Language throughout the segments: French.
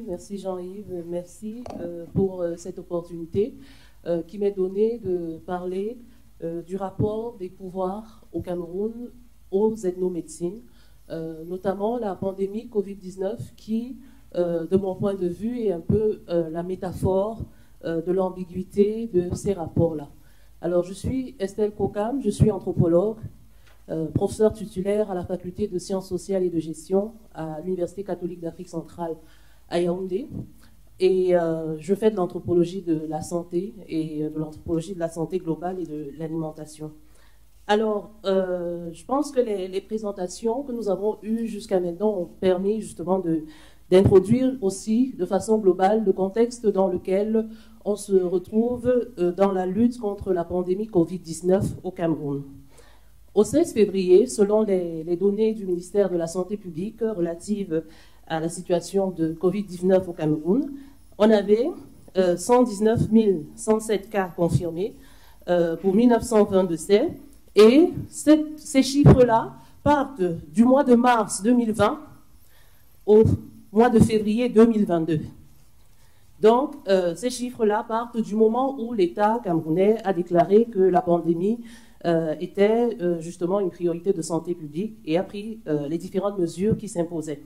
merci Jean-Yves, merci pour cette opportunité qui m'est donnée de parler du rapport des pouvoirs au Cameroun aux ethnomédecines, notamment la pandémie Covid-19 qui, de mon point de vue, est un peu la métaphore de l'ambiguïté de ces rapports-là. Alors, je suis Estelle Kokam, je suis anthropologue, professeure titulaire à la faculté de sciences sociales et de gestion à l'Université catholique d'Afrique centrale à Yaoundé. Et je fais de l'anthropologie de la santé et de l'anthropologie de la santé globale et de l'alimentation. Alors, je pense que les présentations que nous avons eues jusqu'à maintenant ont permis justement d'introduire aussi de façon globale le contexte dans lequel on se retrouve dans la lutte contre la pandémie Covid-19 au Cameroun. Au 16 février, selon les données du ministère de la Santé publique relatives à la situation de Covid-19 au Cameroun, on avait 119 107 cas confirmés pour 1920 décès. Et ces chiffres-là partent du mois de mars 2020 au mois de février 2022. Donc, ces chiffres-là partent du moment où l'État camerounais a déclaré que la pandémie était justement une priorité de santé publique et a pris les différentes mesures qui s'imposaient.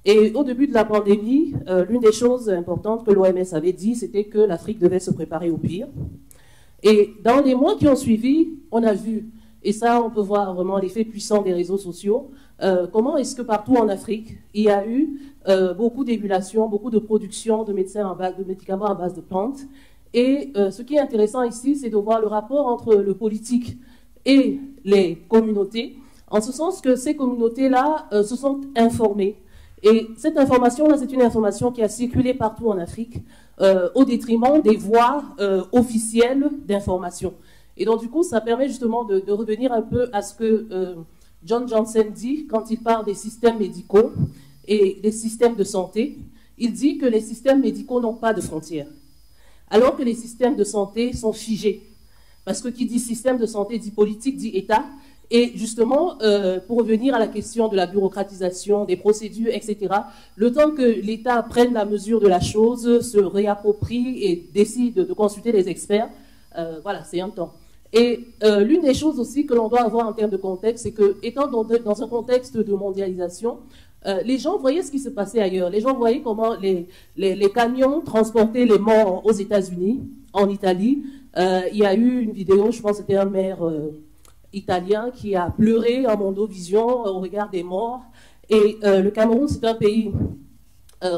Et au début de la pandémie, l'une des choses importantes que l'OMS avait dit, c'était que l'Afrique devait se préparer au pire. Et dans les mois qui ont suivi, on a vu, et ça on peut voir vraiment l'effet puissant des réseaux sociaux, comment est-ce que partout en Afrique, il y a eu beaucoup d'émulation, beaucoup de production de médicaments à base de plantes. Et ce qui est intéressant ici, c'est de voir le rapport entre le politique et les communautés, en ce sens que ces communautés-là se sont informées. Et cette information-là, c'est une information qui a circulé partout en Afrique, au détriment des voies officielles d'information. Et donc, du coup, ça permet justement de revenir un peu à ce que John Janssen dit quand il parle des systèmes médicaux et des systèmes de santé. Il dit que les systèmes médicaux n'ont pas de frontières, alors que les systèmes de santé sont figés. Parce que qui dit système de santé dit politique, dit État. Et justement, pour revenir à la question de la bureaucratisation, des procédures, etc., le temps que l'État prenne la mesure de la chose, se réapproprie et décide de consulter les experts, voilà, c'est un temps. Et l'une des choses aussi que l'on doit avoir en termes de contexte, c'est que, étant dans un contexte de mondialisation, les gens voyaient ce qui se passait ailleurs. Les gens voyaient comment les camions transportaient les morts aux États-Unis, en Italie. Il y a eu une vidéo, je pense que c'était un maire italien qui a pleuré en mondovision au regard des morts. Et le Cameroun, c'est un pays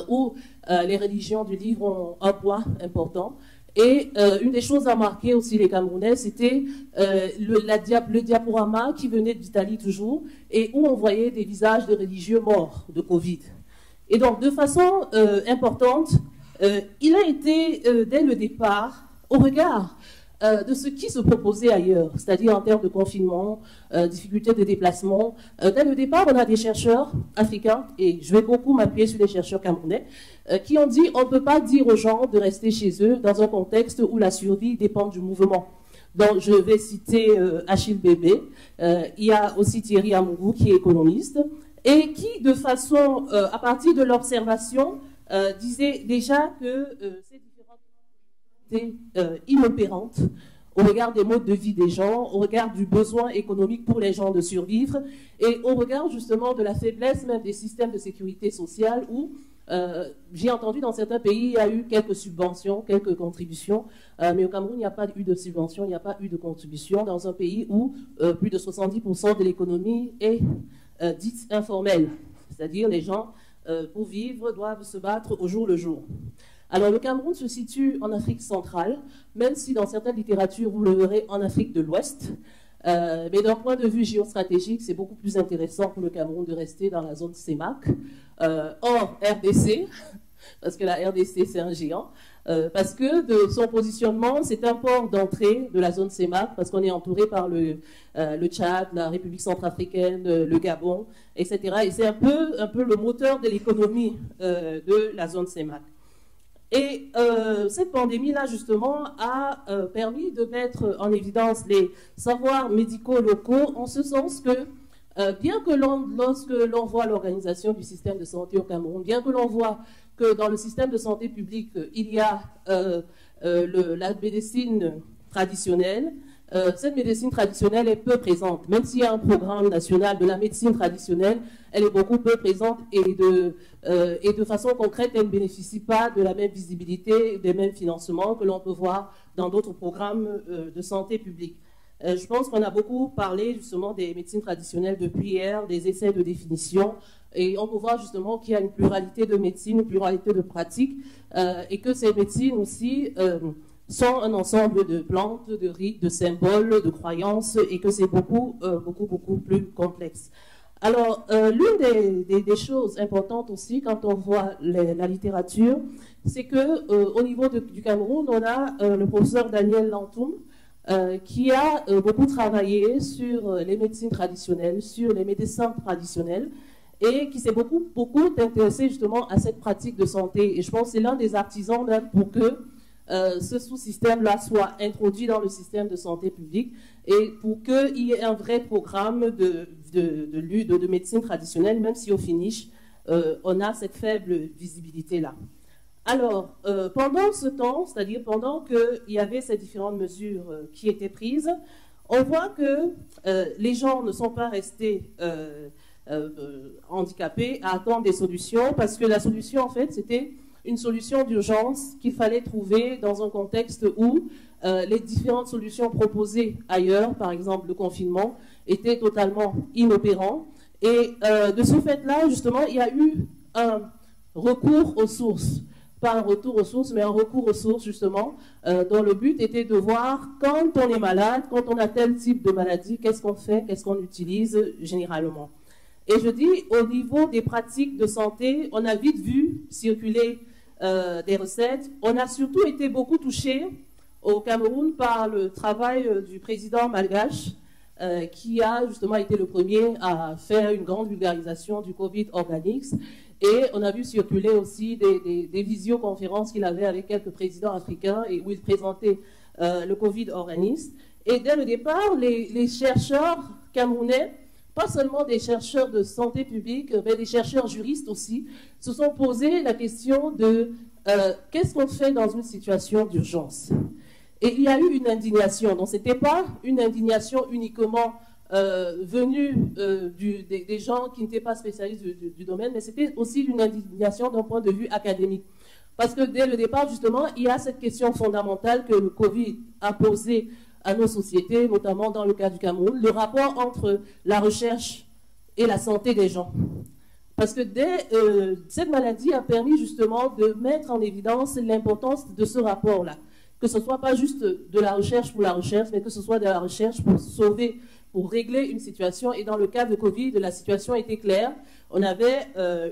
où les religions du livre ont un poids important. Et une des choses à marquer aussi les Camerounais, c'était le diaporama qui venait d'Italie toujours, et où on voyait des visages de religieux morts de Covid. Et donc, de façon importante, il a été, dès le départ, au regard de ce qui se proposait ailleurs, c'est-à-dire en termes de confinement, difficultés de déplacement. Dès le départ, on a des chercheurs africains, et je vais beaucoup m'appuyer sur les chercheurs camerounais, qui ont dit on ne peut pas dire aux gens de rester chez eux dans un contexte où la survie dépend du mouvement. Donc, je vais citer Achille Bébé, il y a aussi Thierry Amougou, qui est économiste, et qui, de façon, à partir de l'observation, disait déjà que ces différentes inopérantes au regard des modes de vie des gens, au regard du besoin économique pour les gens de survivre, et au regard justement de la faiblesse même des systèmes de sécurité sociale où j'ai entendu dans certains pays, il y a eu quelques subventions, quelques contributions, mais au Cameroun, il n'y a pas eu de subvention, il n'y a pas eu de contribution dans un pays où plus de 70% de l'économie est dite informelle. C'est-à-dire les gens, pour vivre, doivent se battre au jour le jour. Alors, le Cameroun se situe en Afrique centrale, même si dans certaines littératures, vous le verrez en Afrique de l'Ouest. Mais d'un point de vue géostratégique, c'est beaucoup plus intéressant pour le Cameroun de rester dans la zone CEMAC, hors RDC, parce que la RDC, c'est un géant, parce que de son positionnement, c'est un port d'entrée de la zone CEMAC, parce qu'on est entouré par le Tchad, la République centrafricaine, le Gabon, etc. Et c'est un peu le moteur de l'économie de la zone CEMAC. Et cette pandémie-là, justement, a permis de mettre en évidence les savoirs médicaux locaux, en ce sens que, bien que lorsque l'on voit l'organisation du système de santé au Cameroun, bien que l'on voit que dans le système de santé publique, il y a la médecine traditionnelle. Cette médecine traditionnelle est peu présente. Même s'il y a un programme national de la médecine traditionnelle, elle est beaucoup peu présente et de façon concrète, elle ne bénéficie pas de la même visibilité, des mêmes financements que l'on peut voir dans d'autres programmes de santé publique. Je pense qu'on a beaucoup parlé justement des médecines traditionnelles depuis hier, des essais de définition, et on peut voir justement qu'il y a une pluralité de médecines, une pluralité de pratiques, et que ces médecines aussi sont un ensemble de plantes, de rites, de symboles, de croyances, et que c'est beaucoup plus complexe. Alors, l'une des choses importantes aussi, quand on voit la littérature, c'est qu'au niveau du Cameroun, on a le professeur Daniel Lantoum, qui a beaucoup travaillé sur les médecines traditionnelles, sur les médecins traditionnels, et qui s'est beaucoup intéressé justement à cette pratique de santé. Et je pense que c'est l'un des artisans même pour que ce sous-système-là soit introduit dans le système de santé publique et pour qu'il y ait un vrai programme de médecine traditionnelle, même si au finish, on a cette faible visibilité-là. Alors, pendant ce temps, c'est-à-dire pendant qu'il y avait ces différentes mesures qui étaient prises, on voit que les gens ne sont pas restés handicapés à attendre des solutions, parce que la solution, en fait, c'était une solution d'urgence qu'il fallait trouver dans un contexte où les différentes solutions proposées ailleurs, par exemple le confinement, étaient totalement inopérantes. Et de ce fait-là, justement, il y a eu un recours aux sources. Pas un retour aux sources, mais un recours aux sources, justement, dont le but était de voir quand on est malade, quand on a tel type de maladie, qu'est-ce qu'on fait, qu'est-ce qu'on utilise généralement. Et je dis, au niveau des pratiques de santé, on a vite vu circuler des recettes. On a surtout été beaucoup touché au Cameroun par le travail du président malgache, qui a justement été le premier à faire une grande vulgarisation du Covid Organics. Et on a vu circuler aussi des visioconférences qu'il avait avec quelques présidents africains et où il présentait le Covid Organics. Et dès le départ, les chercheurs camerounais, pas seulement des chercheurs de santé publique, mais des chercheurs juristes aussi, se sont posé la question de qu'est-ce qu'on fait dans une situation d'urgence. Et il y a eu une indignation. Donc, ce n'était pas une indignation uniquement venue des gens qui n'étaient pas spécialistes du domaine, mais c'était aussi une indignation d'un point de vue académique. Parce que dès le départ, justement, il y a cette question fondamentale que le Covid a posée à nos sociétés, notamment dans le cas du Cameroun, le rapport entre la recherche et la santé des gens. Parce que cette maladie a permis justement de mettre en évidence l'importance de ce rapport-là. Que ce ne soit pas juste de la recherche pour la recherche, mais que ce soit de la recherche pour sauver, pour régler une situation. Et dans le cas de Covid, la situation était claire. On avait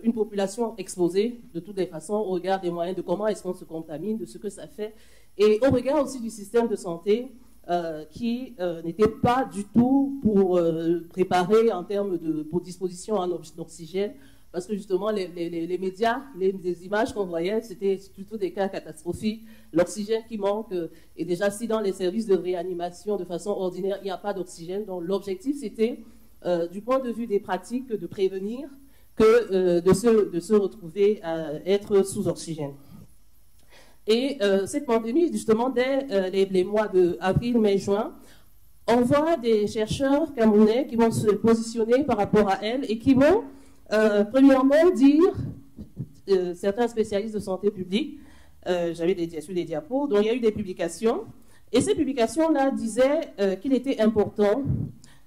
une population exposée de toutes les façons au regard des moyens de comment est-ce qu'on se contamine, de ce que ça fait. Et au regard aussi du système de santé qui n'était pas du tout pour préparer en termes pour disposition en oxygène. Parce que justement, les médias, les images qu'on voyait, c'était plutôt des cas catastrophiques. L'oxygène qui manque, et déjà si dans les services de réanimation de façon ordinaire, il n'y a pas d'oxygène, donc l'objectif c'était, du point de vue des pratiques, de prévenir que de se retrouver à être sous oxygène. Et cette pandémie, justement, dès les mois d'avril, mai, juin, on voit des chercheurs camerounais qui vont se positionner par rapport à elle et qui vont premièrement dire, certains spécialistes de santé publique, j'avais sur des diapos, dont il y a eu des publications, et ces publications-là disaient qu'il était important,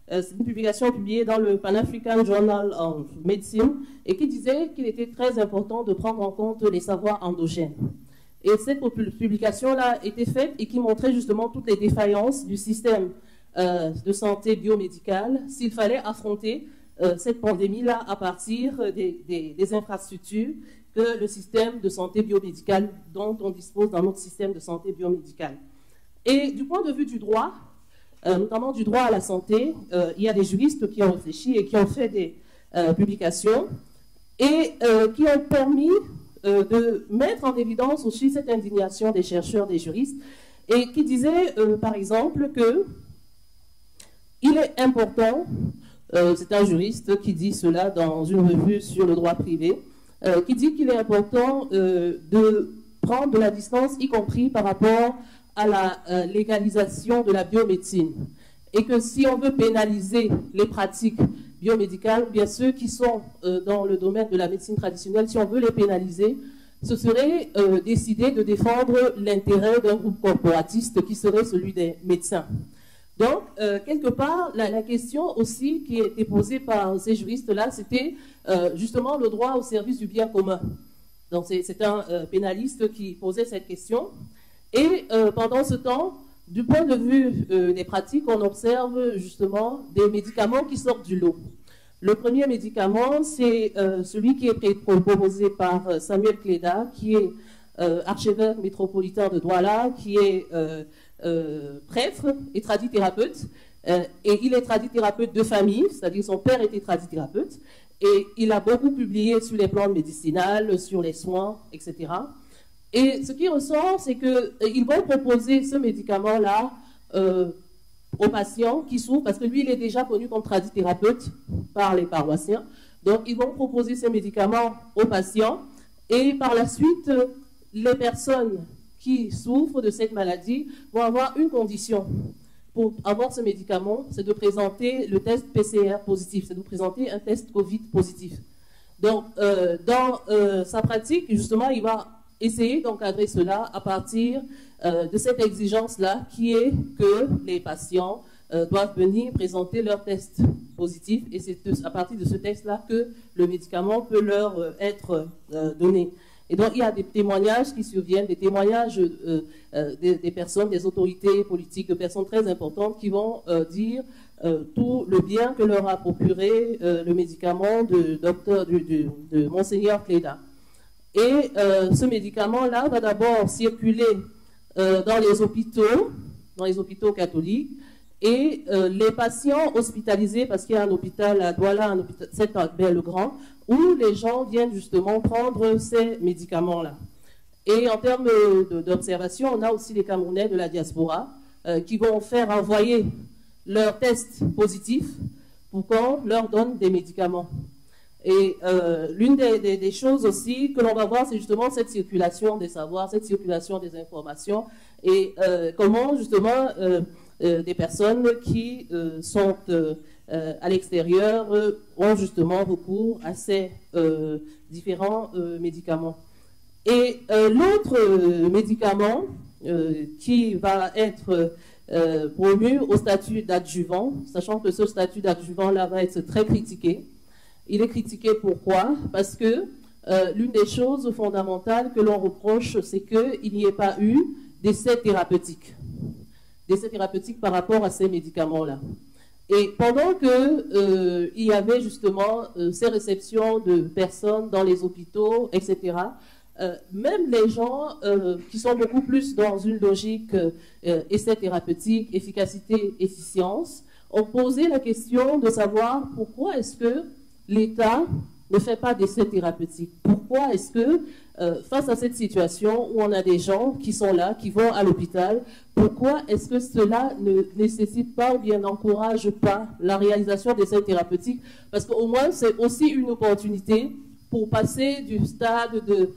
c'est une publication publiée dans le Pan African Journal of Medicine, et qui disait qu'il était très important de prendre en compte les savoirs endogènes. Et cette publication-là était faite et qui montrait justement toutes les défaillances du système de santé biomédicale s'il fallait affronter cette pandémie-là à partir des infrastructures que le système de santé biomédicale dont on dispose dans notre système de santé biomédicale. Et du point de vue du droit, notamment du droit à la santé, il y a des juristes qui ont réfléchi et qui ont fait des publications et qui ont permis de mettre en évidence aussi cette indignation des chercheurs, des juristes, et qui disaient, par exemple, qu'il est important, c'est un juriste qui dit cela dans une revue sur le droit privé, qui dit qu'il est important de prendre de la distance, y compris par rapport à la légalisation de la biomédecine. Et que si on veut pénaliser les pratiques biomédicales, bien ceux qui sont dans le domaine de la médecine traditionnelle, si on veut les pénaliser, ce serait décider de défendre l'intérêt d'un groupe corporatiste qui serait celui des médecins. Donc, quelque part, la question aussi qui a été posée par ces juristes-là, c'était justement le droit au service du bien commun. Donc, c'est un pénaliste qui posait cette question. Et pendant ce temps, du point de vue des pratiques, on observe justement des médicaments qui sortent du lot. Le premier médicament, c'est celui qui est proposé par Samuel Cléda, qui est archevêque métropolitain de Douala, qui est prêtre et tradithérapeute. Et il est tradithérapeute de famille, c'est-à-dire son père était tradithérapeute. Et il a beaucoup publié sur les plantes médicinales, sur les soins, etc. Et ce qui ressort, c'est qu'ils vont proposer ce médicament-là aux patients qui souffrent, parce que lui, il est déjà connu comme tradithérapeute par les paroissiens. Donc, ils vont proposer ces médicaments aux patients. Et par la suite, les personnes qui souffrent de cette maladie vont avoir une condition pour avoir ce médicament, c'est de présenter le test PCR positif, c'est de présenter un test Covid positif. Donc, dans sa pratique, justement, il va essayer d'encadrer cela à partir de cette exigence-là, qui est que les patients doivent venir présenter leur test positif, et c'est à partir de ce test-là que le médicament peut leur être donné. Et donc, il y a des témoignages qui surviennent, des témoignages des personnes, des autorités politiques, de personnes très importantes qui vont dire tout le bien que leur a procuré le médicament de Monseigneur Cléda. Et ce médicament-là va d'abord circuler dans les hôpitaux catholiques, et les patients hospitalisés, parce qu'il y a un hôpital à Douala, Saint-Albert-le-Grand, où les gens viennent justement prendre ces médicaments-là. Et en termes d'observation, on a aussi les Camerounais de la diaspora qui vont faire envoyer leurs tests positifs pour qu'on leur donne des médicaments. Et l'une des choses aussi que l'on va voir, c'est justement cette circulation des savoirs, cette circulation des informations, et comment justement des personnes qui sont à l'extérieur ont justement recours à ces différents médicaments. Et l'autre médicament qui va être promu au statut d'adjuvant, sachant que ce statut d'adjuvant-là va être très critiqué. Il est critiqué pourquoi? Parce que l'une des choses fondamentales que l'on reproche, c'est qu'il n'y ait pas eu d'essais thérapeutiques. D'essais thérapeutiques par rapport à ces médicaments-là. Et pendant qu'il y avait justement ces réceptions de personnes dans les hôpitaux, etc., même les gens qui sont beaucoup plus dans une logique essais thérapeutiques, efficacité, efficience, ont posé la question de savoir pourquoi est-ce que l'État ne fait pas d'essais thérapeutiques. Pourquoi est-ce que, face à cette situation où on a des gens qui sont là, qui vont à l'hôpital, pourquoi est-ce que cela ne nécessite pas ou bien n'encourage pas la réalisation d'essais thérapeutiques? Parce qu'au moins, c'est aussi une opportunité pour passer du stade de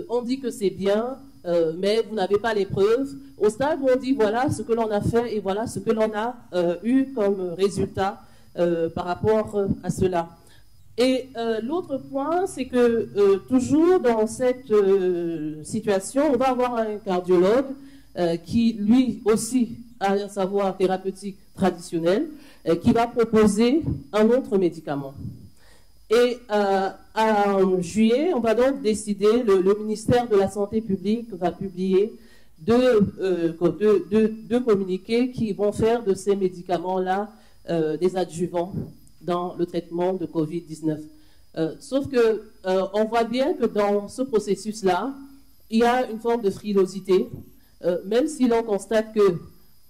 on dit que c'est bien, mais vous n'avez pas les preuves, au stade où on dit voilà ce que l'on a fait et voilà ce que l'on a eu comme résultat par rapport à cela. Et l'autre point, c'est que toujours dans cette situation, on va avoir un cardiologue qui, lui aussi, a un savoir thérapeutique traditionnel, qui va proposer un autre médicament. Et en juillet, on va donc décider, le ministère de la Santé publique va publier deux communiqués qui vont faire de ces médicaments-là des adjuvants dans le traitement de Covid-19. Sauf que on voit bien que dans ce processus-là, il y a une forme de frilosité, même si l'on constate que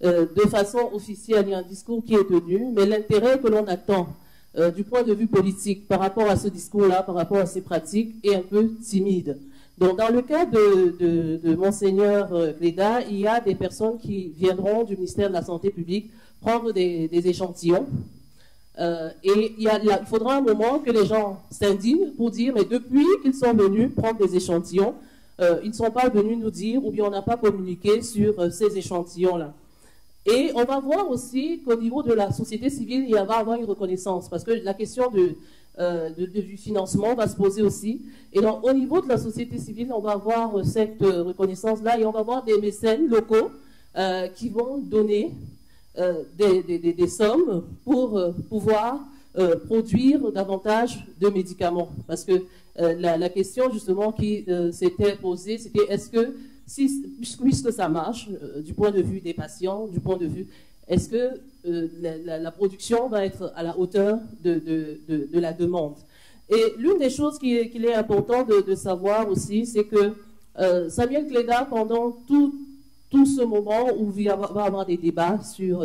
de façon officielle, il y a un discours qui est tenu, mais l'intérêt que l'on attend du point de vue politique par rapport à ce discours-là, par rapport à ces pratiques, est un peu timide. Donc, dans le cas de Monseigneur Cléda, il y a des personnes qui viendront du ministère de la Santé publique prendre des échantillons Et il faudra un moment que les gens s'indignent pour dire, mais depuis qu'ils sont venus prendre des échantillons, ils ne sont pas venus nous dire, ou bien on n'a pas communiqué sur ces échantillons-là. Et on va voir aussi qu'au niveau de la société civile, il va y avoir une reconnaissance, parce que la question du financement va se poser aussi. Et donc, au niveau de la société civile, on va avoir cette reconnaissance-là, et on va avoir des mécènes locaux qui vont donner des sommes pour pouvoir produire davantage de médicaments. Parce que la question justement qui s'était posée, c'était est-ce que, puisque ça marche, du point de vue des patients, du point de vue, est-ce que la production va être à la hauteur de la demande? Et l'une des choses qu'il est important de savoir aussi, c'est que Samuel Cléda, pendant tout ce moment où il va y avoir des débats sur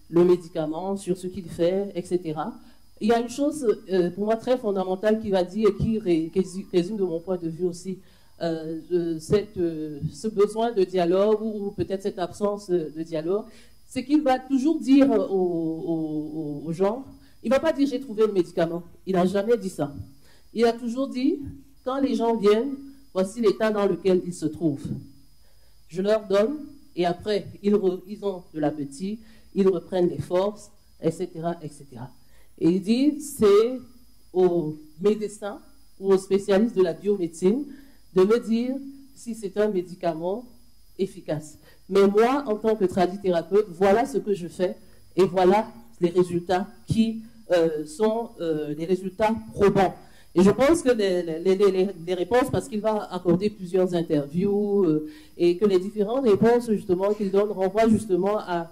le médicament, sur ce qu'il fait, etc., il y a une chose pour moi très fondamentale qu'il va dire et qui résume de mon point de vue aussi ce besoin de dialogue ou peut-être cette absence de dialogue, c'est qu'il va toujours dire aux gens, il ne va pas dire j'ai trouvé le médicament, il n'a jamais dit ça. Il a toujours dit, quand les gens viennent, voici l'état dans lequel ils se trouvent. Je leur donne, et après, ils ont de l'appétit, ils reprennent les forces, etc., etc. Et il dit, c'est aux médecins ou aux spécialistes de la biomédecine de me dire si c'est un médicament efficace. Mais moi, en tant que tradithérapeute, voilà ce que je fais, et voilà les résultats qui sont les résultats probants. Et je pense que les réponses, parce qu'il va accorder plusieurs interviews, et que les différentes réponses justement qu'il donne renvoient justement à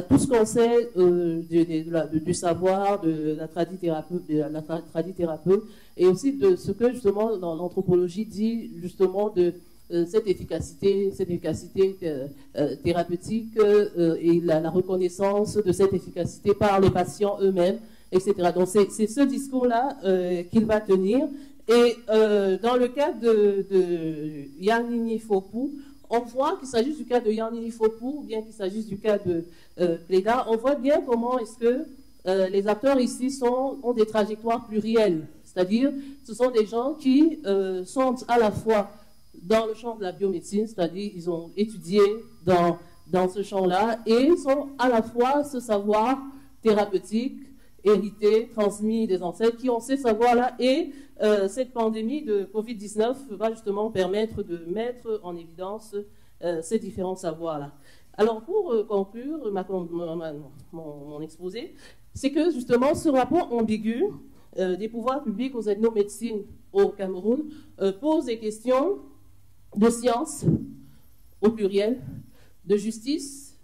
tout ce qu'on sait du savoir de la tradithérapeute, et aussi de ce que justement dans l'anthropologie dit justement de cette efficacité thérapeutique et la reconnaissance de cette efficacité par les patients eux-mêmes, etc. Donc c'est ce discours-là qu'il va tenir. Et dans le cas de Yanini Fopou, on voit qu'il s'agisse du cas de Yanini Fopou, ou bien qu'il s'agisse du cas de Cléda, on voit bien comment est-ce que les acteurs ici ont des trajectoires plurielles. C'est-à-dire, ce sont des gens qui sont à la fois dans le champ de la biomédecine, c'est-à-dire ils ont étudié dans ce champ-là, et sont à la fois ce savoir thérapeutique, hérité, transmis des ancêtres, qui ont ces savoirs-là, et cette pandémie de Covid-19 va justement permettre de mettre en évidence ces différents savoirs-là. Alors, pour conclure mon exposé, c'est que justement ce rapport ambigu des pouvoirs publics aux ethnomédecines au Cameroun pose des questions de science, au pluriel, de justice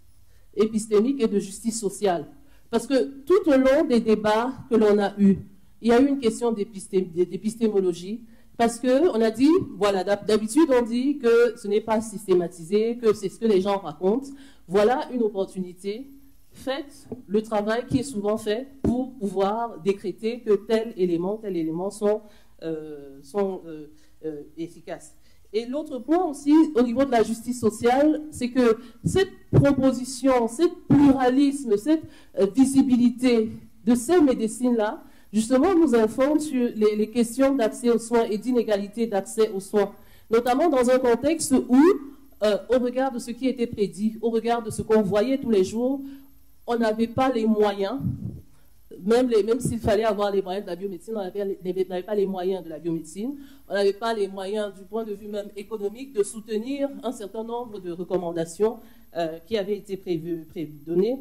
épistémique et de justice sociale. Parce que tout au long des débats que l'on a eus, il y a eu une question d'épistémologie, parce qu'on a dit, voilà, d'habitude on dit que ce n'est pas systématisé, que c'est ce que les gens racontent. Voilà une opportunité, faites le travail qui est souvent fait pour pouvoir décréter que tel élément sont efficaces. Et l'autre point aussi, au niveau de la justice sociale, c'est que cette proposition, cette pluralisme, cette visibilité de ces médecines-là, justement, nous informe sur les questions d'accès aux soins et d'inégalité d'accès aux soins, notamment dans un contexte où, au regard de ce qui était prédit, au regard de ce qu'on voyait tous les jours, on n'avait pas les moyens, même s'il fallait avoir les moyens de la biomédecine, on n'avait pas les moyens de la biomédecine, on n'avait pas les moyens du point de vue même économique de soutenir un certain nombre de recommandations qui avaient été données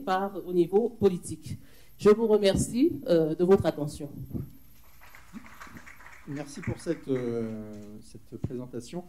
au niveau politique. Je vous remercie de votre attention. Merci pour cette présentation.